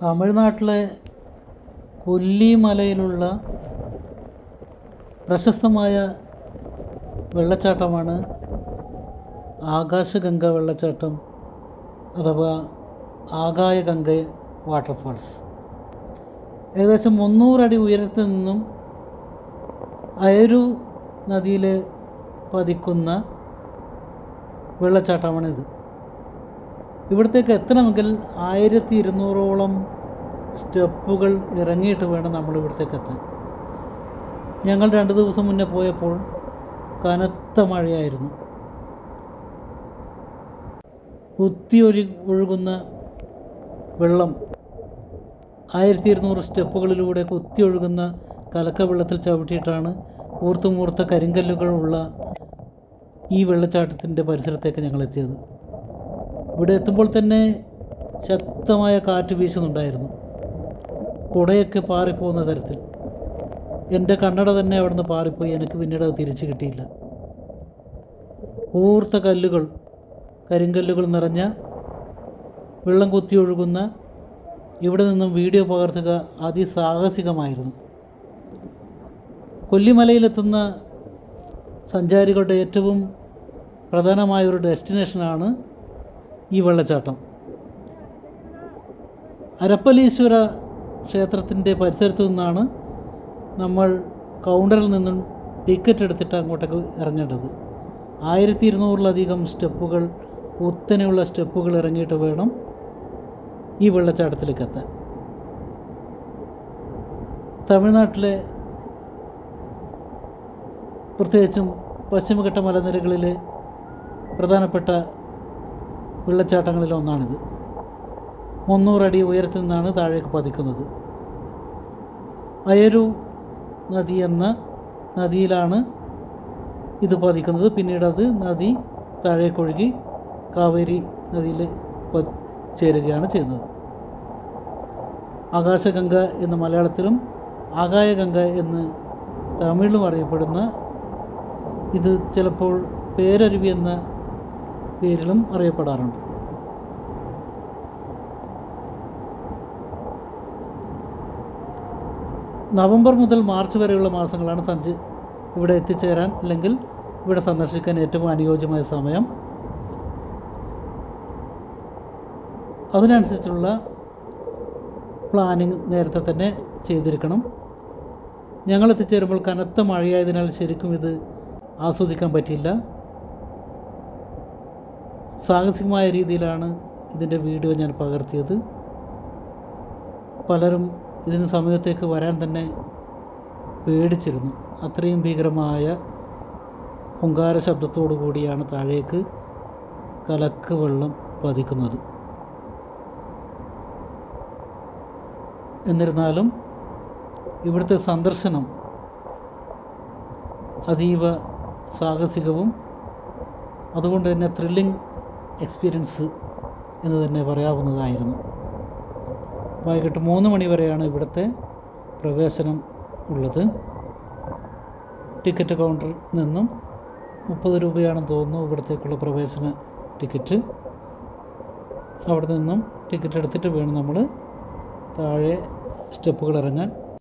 തമിഴ്നാട്ടിലെ കൊല്ലിമലയിലുള്ള പ്രശസ്തമായ വെള്ളച്ചാട്ടമാണ് ആകാശഗംഗ വെള്ളച്ചാട്ടം അഥവാ ആകായഗംഗ വാട്ടർഫാൾസ്. ഏകദേശം 300 അടി ഉയരത്തിൽ നിന്നും അയരു നദിയിൽ പതിക്കുന്ന വെള്ളച്ചാട്ടമാണിത്. ഇവിടത്തേക്ക് എത്തണമെങ്കിൽ 1200ഓളം സ്റ്റെപ്പുകൾ ഇറങ്ങിയിട്ട് വേണം നമ്മൾ ഇവിടത്തേക്ക് എത്താൻ. ഞങ്ങൾ 2 ദിവസം മുന്നേ പോയപ്പോൾ കനത്ത മഴയായിരുന്നു. ഒഴുകുന്ന വെള്ളം 1200 സ്റ്റെപ്പുകളിലൂടെ ഒഴുകുന്ന കലക്ക വെള്ളത്തിൽ ചവിട്ടിയിട്ടാണ് കൂർത്തുമൂർത്ത കരിങ്കല്ലുകളുള്ള ഈ വെള്ളച്ചാട്ടത്തിൻ്റെ പരിസരത്തേക്ക് ഞങ്ങൾ എത്തിയത്. ഇവിടെ എത്തുമ്പോൾ തന്നെ ശക്തമായ കാറ്റ് വീശുന്നുണ്ടായിരുന്നു, കുടയൊക്കെ പാറിപ്പോകുന്ന തരത്തിൽ. എൻ്റെ കണ്ണട തന്നെ അവിടുന്ന് പാറിപ്പോയി. എനിക്ക് പിന്നീട് അത് തിരിച്ചു കിട്ടിയില്ല. കൂർത്ത കല്ലുകൾ, കരിങ്കല്ലുകൾ നിറഞ്ഞ വെള്ളം ഒഴുകുന്ന ഇവിടെ നിന്നും വീഡിയോ പകർത്തുക അതിസാഹസികമായിരുന്നു. കൊല്ലിമലയിലെത്തുന്ന സഞ്ചാരികളുടെ ഏറ്റവും പ്രധാനമായൊരു ഡെസ്റ്റിനേഷനാണ് ഈ വെള്ളച്ചാട്ടം. അരപ്പലീശ്വര ക്ഷേത്രത്തിൻ്റെ പരിസരത്തു നിന്നാണ് നമ്മൾ കൗണ്ടറിൽ നിന്നും ടിക്കറ്റ് എടുത്തിട്ട് അങ്ങോട്ടേക്ക് ഇറങ്ങേണ്ടത്. 1200-ലധികം സ്റ്റെപ്പുകൾ, കുത്തനെയുള്ള സ്റ്റെപ്പുകൾ ഇറങ്ങിയിട്ട് വേണം ഈ വെള്ളച്ചാട്ടത്തിലേക്ക് എത്താൻ. തമിഴ്നാട്ടിലെ പ്രത്യേകിച്ചും പശ്ചിമഘട്ട മലനിരകളിലെ പ്രധാനപ്പെട്ട വെള്ളച്ചാട്ടങ്ങളിലൊന്നാണിത്. 300 അടി ഉയരത്തിൽ നിന്നാണ് താഴേക്ക് പതിക്കുന്നത്. അയരു നദി എന്ന നദിയിലാണ് ഇത് പതിക്കുന്നത്. പിന്നീട് അത് നദി താഴേക്കൊഴുകി കാവേരി നദിയിൽ ചേരുകയാണ് ചെയ്യുന്നത്. ആകാശഗംഗ എന്ന് മലയാളത്തിലും ആകായഗംഗ എന്ന് തമിഴിലും അറിയപ്പെടുന്ന ഇത് ചിലപ്പോൾ പേരരുവി എന്ന പേരിലും അറിയപ്പെടാറുണ്ട്. നവംബർ മുതൽ മാർച്ച് വരെയുള്ള മാസങ്ങളാണ് ഇവിടെ എത്തിച്ചേരാൻ അല്ലെങ്കിൽ ഇവിടെ സന്ദർശിക്കാൻ ഏറ്റവും അനുയോജ്യമായ സമയം. അതിനനുസരിച്ചുള്ള പ്ലാനിങ് നേരത്തെ തന്നെ ചെയ്തിരിക്കണം. ഞങ്ങൾ എത്തിച്ചേരുമ്പോൾ കനത്ത മഴയായതിനാൽ ശരിക്കും ഇത് ആസ്വദിക്കാൻ പറ്റിയില്ല. സാഹസികമായ രീതിയിലാണ് ഇതിൻ്റെ വീഡിയോ ഞാൻ പകർത്തിയത്. പലരും ഇതിന് സമയത്തേക്ക് വരാൻ തന്നെ പേടിച്ചിരുന്നു. അത്രയും ഭീകരമായ ഹുങ്കാര ശബ്ദത്തോടു കൂടിയാണ് താഴേക്ക് കലക്ക് വെള്ളം പതിക്കുന്നത്. എന്നിരുന്നാലും ഇവിടുത്തെ സന്ദർശനം അതീവ സാഹസികവും അതുകൊണ്ട് തന്നെ ത്രില്ലിംഗ് എക്സ്പീരിയൻസ് എന്ന് തന്നെ പറയാവുന്നതായിരുന്നു. വൈകിട്ട് 3 മണി വരെയാണ് ഇവിടുത്തെ പ്രവേശനം ഉള്ളത്. ടിക്കറ്റ് കൗണ്ടറിൽ നിന്നും 30 രൂപയാണെന്ന് തോന്നുന്നു ഇവിടത്തേക്കുള്ള പ്രവേശന ടിക്കറ്റ്. അവിടെ നിന്നും ടിക്കറ്റ് എടുത്തിട്ട് വേണം നമ്മൾ താഴെ സ്റ്റെപ്പുകൾ ഇറങ്ങാൻ.